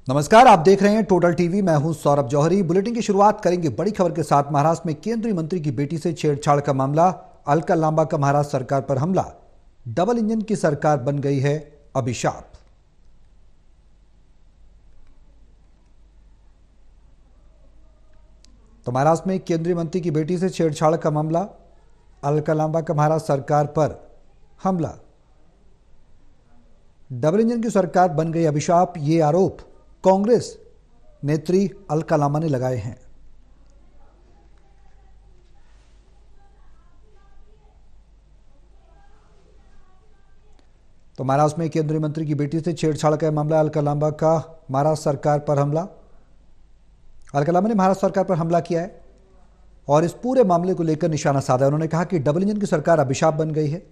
नमस्कार, आप देख रहे हैं टोटल टीवी। मैं हूं सौरभ जौहरी। बुलेटिन की शुरुआत करेंगे बड़ी खबर के साथ। महाराष्ट्र में केंद्रीय मंत्री की बेटी से छेड़छाड़ का मामला, अलका लांबा का महाराष्ट्र सरकार पर हमला, डबल इंजन की सरकार बन गई है अभिशाप। तो महाराष्ट्र में केंद्रीय मंत्री की बेटी से छेड़छाड़ का मामला, अलका लांबा का महाराष्ट्र सरकार पर हमला, डबल इंजन की सरकार बन गई अभिशाप। ये आरोप कांग्रेस नेत्री अलका लांबा ने लगाए हैं। तो महाराष्ट्र में केंद्रीय मंत्री की बेटी से छेड़छाड़ का मामला, अलका लांबा का महाराष्ट्र सरकार पर हमला। अलका लांबा ने महाराष्ट्र सरकार पर हमला किया है और इस पूरे मामले को लेकर निशाना साधा। उन्होंने कहा कि डबल इंजन की सरकार अभिशाप बन गई है।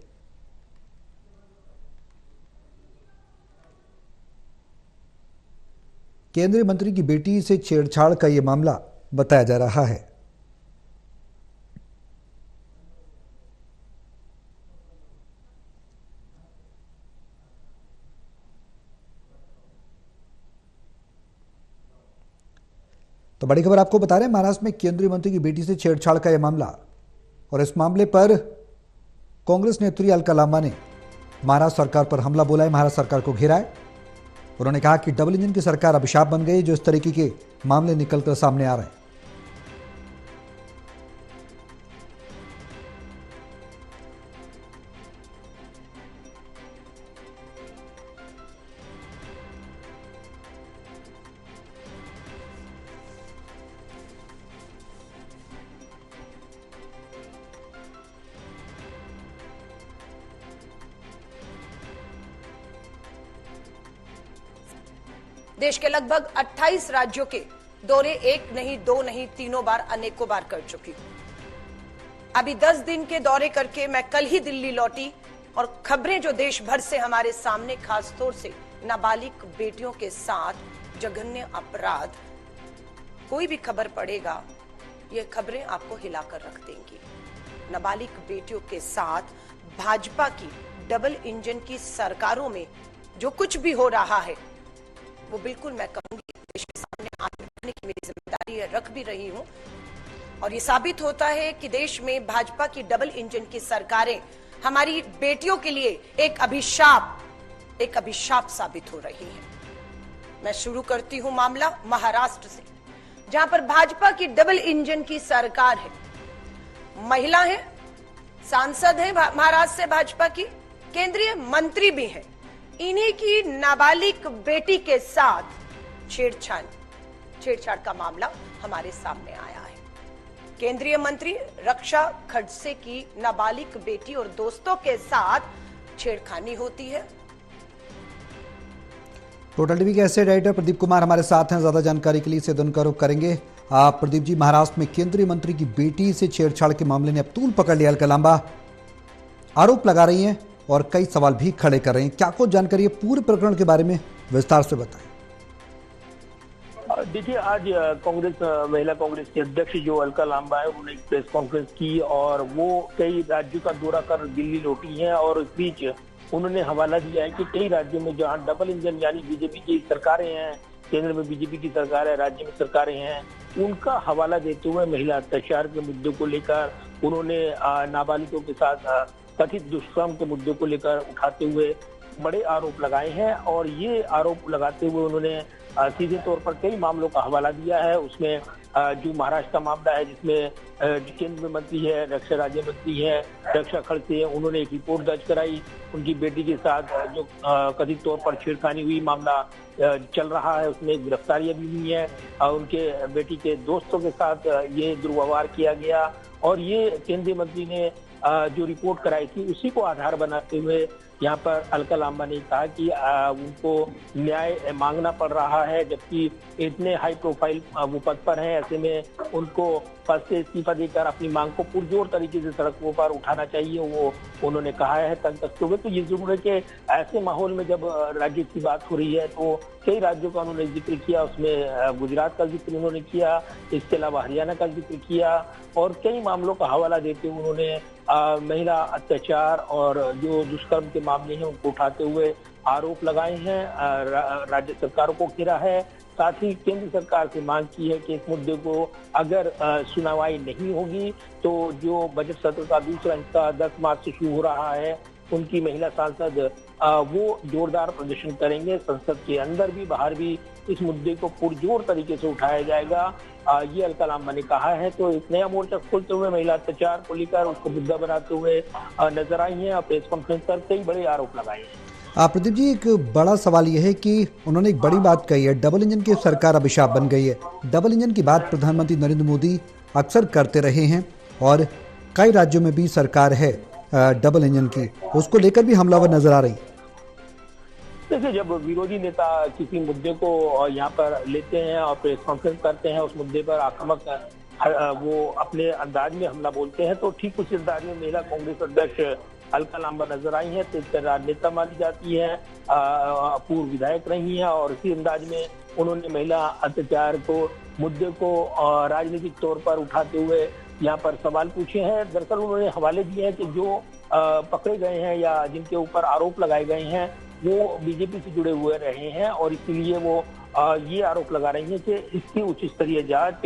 केंद्रीय मंत्री की बेटी से छेड़छाड़ का यह मामला बताया जा रहा है। तो बड़ी खबर आपको बता रहे हैं, महाराष्ट्र में केंद्रीय मंत्री की बेटी से छेड़छाड़ का यह मामला, और इस मामले पर कांग्रेस नेत्री अलका लांबा ने महाराष्ट्र सरकार पर हमला बोला है, महाराष्ट्र सरकार को घेरा है। उन्होंने कहा कि डबल इंजन की सरकार अभिशाप बन गई, जो इस तरीके के मामले निकलकर सामने आ रहे हैं। देश के लगभग 28 राज्यों के दौरे एक नहीं, दो नहीं, तीनों बार, अनेकों बार कर चुकी हूं। अभी 10 दिन के दौरे करके मैं कल ही दिल्ली लौटी और खबरें जो देश भर से हमारे सामने, खासतौर से नाबालिग बेटियों के साथ जघन्य अपराध, कोई भी खबर पड़ेगा ये खबरें आपको हिलाकर रख देंगी। नाबालिग बेटियों के साथ भाजपा की डबल इंजन की सरकारों में जो कुछ भी हो रहा है वो बिल्कुल मैं कहूंगी देश के सामने आने रखने की मेरी जिम्मेदारी है, रख भी रही हूं। और ये साबित होता है कि देश में भाजपा की डबल इंजन की सरकारें हमारी बेटियों के लिए एक अभिशाप साबित हो रही है। मैं शुरू करती हूं मामला महाराष्ट्र से, जहां पर भाजपा की डबल इंजन की सरकार है। महिला है, सांसद है महाराष्ट्र से भाजपा की, केंद्रीय मंत्री भी है। इन्हीं की नाबालिग बेटी के साथ छेड़छाड़ का मामला हमारे सामने आया है। केंद्रीय मंत्री रक्षा खड़से की नाबालिग बेटी और दोस्तों के साथ छेड़खानी होती है। टोटल टीवी के एसए एडिटर प्रदीप कुमार हमारे साथ हैं। ज्यादा जानकारी के लिए इसे का रुख करेंगे। आप प्रदीप जी, महाराष्ट्र में केंद्रीय मंत्री की बेटी से छेड़छाड़ के मामले ने अब तूल पकड़ लिया। अलका लांबा आरोप लगा रही हैं और कई सवाल भी खड़े कर रहे हैं। क्या कुछ जानकारी है पूरे प्रकरण के बारे में, विस्तार से बताएं। देखिए, आज कांग्रेस महिला कांग्रेस के अध्यक्ष जो अलका लांबा है, उन्होंने एक प्रेस कॉन्फ्रेंस की और वो कई राज्यों का दौरा कर दिल्ली लौटी हैं। और इस बीच उन्होंने हवाला दिया है कि कई राज्यों में जहां डबल इंजन यानी बीजेपी की सरकारें हैं, केंद्र में बीजेपी की सरकार है, राज्य में सरकारें हैं, उनका हवाला देते हुए महिला अत्याचार के मुद्दे को लेकर उन्होंने नाबालिगों के साथ कथित दुष्कर्म के मुद्दे को लेकर उठाते हुए बड़े आरोप लगाए हैं। और ये आरोप लगाते हुए उन्होंने सीधे तौर पर कई मामलों का हवाला दिया है। उसमें जो महाराष्ट्र का मामला है, जिसमें केंद्रीय मंत्री है, रक्षा राज्य मंत्री है, रक्षा खड़से है, उन्होंने एक रिपोर्ट दर्ज कराई। उनकी बेटी के साथ जो कथित तौर पर छेड़खानी हुई मामला चल रहा है, उसमें गिरफ्तारियां भी हुई है। उनके बेटी के दोस्तों के साथ ये दुर्व्यवहार किया गया और ये केंद्रीय मंत्री ने जो रिपोर्ट कराई थी उसी को आधार बनाते हुए यहाँ पर अलका लांबा ने कहा कि उनको न्याय मांगना पड़ रहा है, जबकि इतने हाई प्रोफाइल वो पद पर हैं। ऐसे में उनको पद से इस्तीफा देकर अपनी मांग को पुरजोर तरीके से सड़कों पर उठाना चाहिए, वो उन्होंने कहा है तंग कसते हुए। तो ये जरूर है कि ऐसे माहौल में जब राज्य की बात हो रही है तो कई राज्यों का उन्होंने जिक्र किया, उसमें गुजरात का जिक्र उन्होंने किया, इसके अलावा हरियाणा का जिक्र किया और कई मामलों का हवाला देते हुए उन्होंने महिला अत्याचार और जो दुष्कर्म के मामले हैं उनको उठाते हुए आरोप लगाए हैं, राज्य सरकारों को घेरा है साथ ही केंद्र सरकार से मांग की है कि इस मुद्दे को अगर सुनवाई नहीं होगी तो जो बजट सत्र का दूसरा हिस्सा 10 मार्च से शुरू हो रहा है, उनकी महिला सांसद वो जोरदार प्रदर्शन करेंगे। संसद के अंदर भी बाहर भी इस मुद्दे को पुरजोर तरीके से उठाया जाएगा, ये अलका लांबा ने कहा है। तो एक नया मोर्चा खोलते हुए महिला अत्याचार को लेकर उसको मुद्दा बनाते हुए नजर आई है और प्रेस कॉन्फ्रेंस कर कई बड़े आरोप लगाए हैं। प्रदीप जी, एक बड़ा सवाल यह है कि उन्होंने एक बड़ी बात कही है, डबल इंजन की सरकार अभिशाप बन गई है। डबल इंजन की बात प्रधानमंत्री नरेंद्र मोदी अक्सर करते रहे हैं और कई राज्यों में भी सरकार है डबल इंजन की, उसको लेकर भी हमलावर नजर आ रही। देखिए, जब विरोधी नेता किसी मुद्दे को यहाँ पर लेते हैं और प्रेस कॉन्फ्रेंस करते हैं, उस मुद्दे पर आक्रामक वो अपने अंदाज में हमला बोलते हैं, तो ठीक उसी अंदाज में महिला कांग्रेस अध्यक्ष अलका लांबा नजर आई है। तेज राजनेता मानी जाती है, पूर्व विधायक रही हैं और इसी अंदाज में उन्होंने महिला अत्याचार को मुद्दे को राजनीतिक तौर पर उठाते हुए यहाँ पर सवाल पूछे हैं। दरअसल उन्होंने हवाले दिए हैं कि जो पकड़े गए हैं या जिनके ऊपर आरोप लगाए गए हैं वो बीजेपी से जुड़े हुए रहे हैं और इसीलिए वो ये आरोप लगा रही हैं कि इसकी उच्च स्तरीय जांच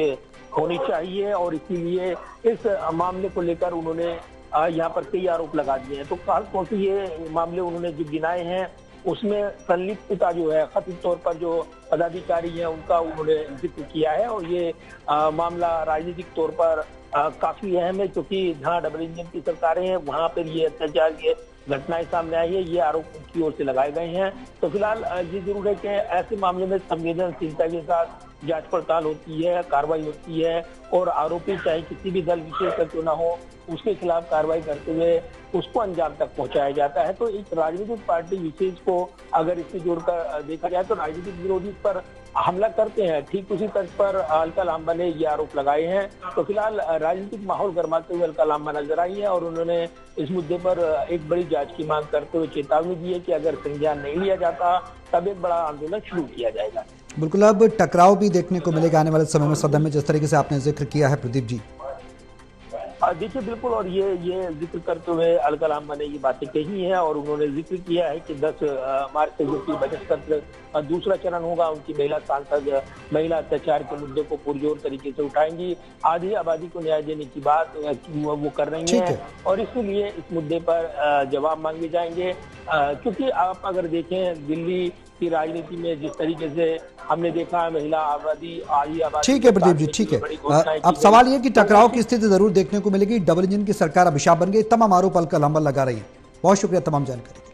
होनी चाहिए और इसीलिए इस मामले को लेकर उन्होंने यहाँ पर कई आरोप लगा दिए हैं। तो खास तौर से ये मामले उन्होंने जो गिनाए हैं उसमें संलिप्तता जो है, कथित तौर पर जो पदाधिकारी हैं उनका उन्होंने जिक्र किया है और ये मामला राजनीतिक तौर पर काफी अहम है, क्योंकि जहाँ डबल इंजन की सरकारें हैं वहां पर ये अत्याचार की घटनाएं सामने आई है, ये आरोप उनकी ओर से लगाए गए हैं। तो फिलहाल ये जरूर है कि ऐसे मामले में संवेदनशीलता के साथ जांच पड़ताल होती है, कार्रवाई होती है और आरोपी चाहे किसी भी दल विशेष का क्यों ना हो, उसके खिलाफ कार्रवाई करते हुए उसको अंजाम तक पहुंचाया जाता है। तो एक राजनीतिक पार्टी विशेष को अगर इससे जोड़कर देखा जाए तो राजनीतिक विरोधी पर हमला करते हैं, ठीक उसी तर्ज पर अलका लांबा ने ये आरोप लगाए हैं। तो फिलहाल राजनीतिक माहौल गर्माते हुए अलका लांबा नजर आई है और उन्होंने इस मुद्दे पर एक बड़ी जांच की मांग करते हुए चेतावनी दी है कि अगर संज्ञान नहीं लिया जाता तब एक बड़ा आंदोलन शुरू किया जाएगा। बिल्कुल, अब टकराव भी देखने को मिलेगा आने वाले समय में सदन में, जिस तरीके से आपने जिक्र किया है प्रदीप जी। देखिए, बिल्कुल, और ये जिक्र करते हुए अलका लांबा ने ये बातें कही हैं और उन्होंने जिक्र किया है कि 10 मार्च से जो कि बजट सत्र दूसरा चरण होगा, उनकी महिला सांसद महिला अत्याचार के मुद्दे को पुरजोर तरीके से उठाएंगी। आधी आबादी को न्याय देने की बात वो कर रही हैं और इसीलिए इस मुद्दे पर जवाब मांगे जाएंगे, क्योंकि आप अगर देखें दिल्ली की राजनीति में जिस तरीके से हमने देखा है महिला आबादी आधी आबादी। ठीक है प्रदीप जी, ठीक है। अब सवाल ये कि टकराव की स्थिति जरूर देखने को मिलेगी। डबल इंजन की सरकार अभिशाप बन गई, तमाम आरोप अलका लांबा लगा रही है। बहुत शुक्रिया तमाम जानकारी।